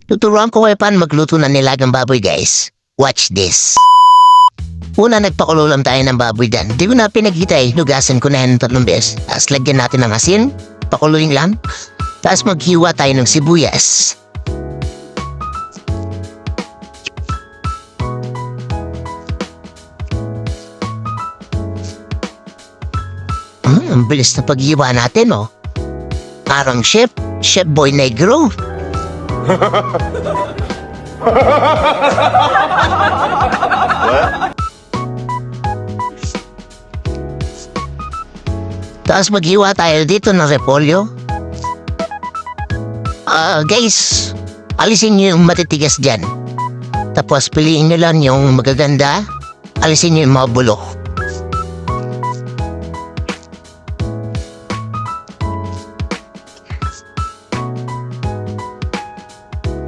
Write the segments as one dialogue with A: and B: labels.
A: Tuturuan ko kayo paano magluto ng nilagang baboy, guys. Watch this. Una, nagpakulo lang tayo ng baboy dyan. Di ko na pinagkita eh. Lugasan ko na yan 3 beses. Tapos lagyan natin ng asin. Pakuluin lang. Tapos maghiwa tayo ng sibuyas. Ang bilis na paghiwa natin, oh. Parang chef boy negro. Tapos maghiwa tayo dito ng repolyo. Guys, alisin nyo yung matitigas dyan. Tapos piliin nyo lang yung magaganda. Alisin nyo yung mga bulok.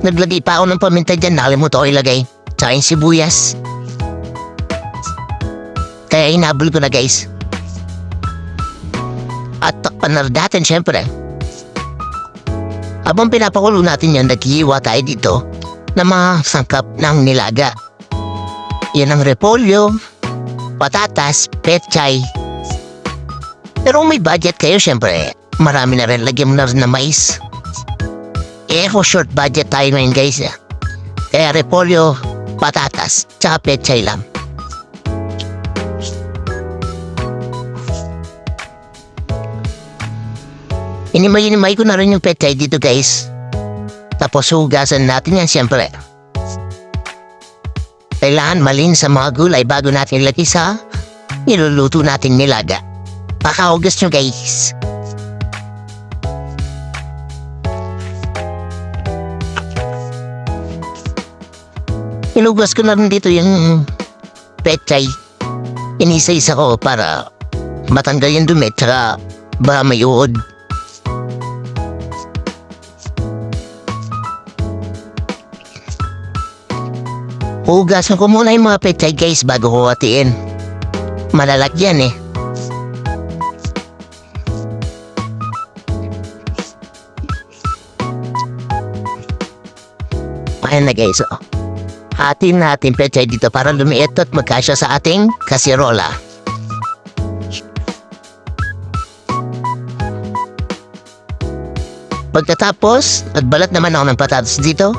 A: Naglagay pa ako ng paminta dyan, nakalimutan ko ilagay. Tsaka yung sibuyas. Kaya inabol ko na, guys. At takpan na natin, syempre. Habang pinapakulo natin yan, naghihiwa tayo dito ng mga sangkap ng nilaga. Yan ang repolyo, patatas, petchay. Pero kung may budget kayo, syempre, marami na rin. Lagyan mo na rin na mais. Ako short budget tayo ngayon, guys. Kaya repolyo, patatas, tsaka petchay lang. Inimay ko na rin yung petchay dito, guys. Tapos hugasan natin yan, siyempre. Kailangan malinis sa mga gulay bago natin ilagay sa niluluto natin nilaga. Pakahugas nyo, guys. Inugas ko na rin dito yung petchay. Inisa-isa ko para matanggal yung dumi tsaka ba may uod. Hugasan ko muna yung mga petchay, guys, bago ko hatiin. Malalagyan eh. Ayan na, guys, oh. Hatiin natin petchay dito para lumiit at magkasya sa ating kasirola. Pagkatapos, nagbalat naman ako ng patatas dito.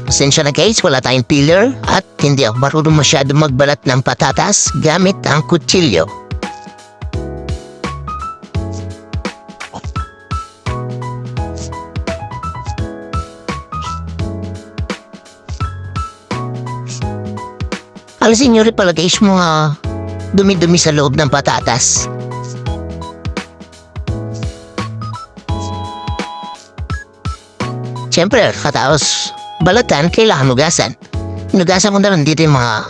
A: Pasensya na, guys, wala tayong peeler at hindi ako marunong masyado magbalat ng patatas gamit ang kutsilyo. Alisin nyo rin pala, guys, mga dumi-dumi sa loob ng patatas. Siyempre, katapos balatan, kailangan hugasan. Hinugasan ko na rin dito yung mga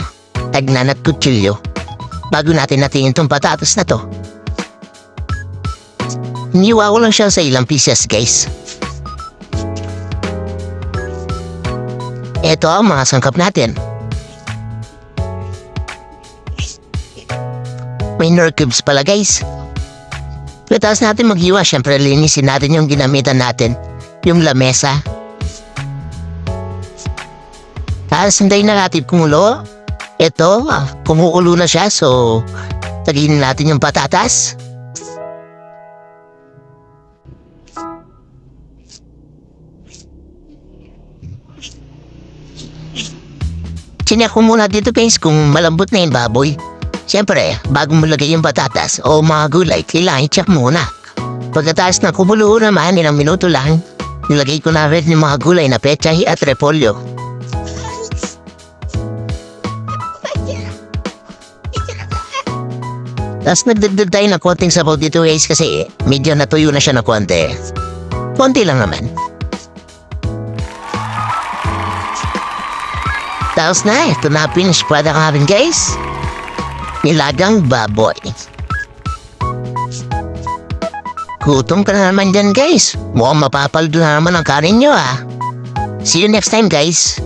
A: tagnan at kutsilyo bago natin natingin itong patatas na to. Niwa ko lang siya sa ilang pieces, guys. Ito ang mga sangkap natin. May nor cubes pala, guys. Pagkatapos natin maghiwa, syempre linisin natin yung ginamitan natin. Yung lamesa. Tapos hintayin na natin kumulo. Ito, kumukulo na siya, so taginin natin yung patatas. Chinek ko muna dito, guys, kung malambot na yung baboy. Siyempre, bago mo lagay yung patatas o mga gulay, kailangan i-check muna. Pagkatapos na kumulo naman, ilang minuto lang, nilagay ko na rin yung mga gulay na petchay at repolyo. Tapos nagdagdag tayo ng konting sabaw dito, guys, kasi medyo natuyo na siya na konti. Konti lang naman. Tapos na, ito na finish product namin, guys. Nilagang baboy. Gutom ka na naman dyan, guys. Mukhang mapapaldo na naman ang kanin nyo, ah. See you next time, guys.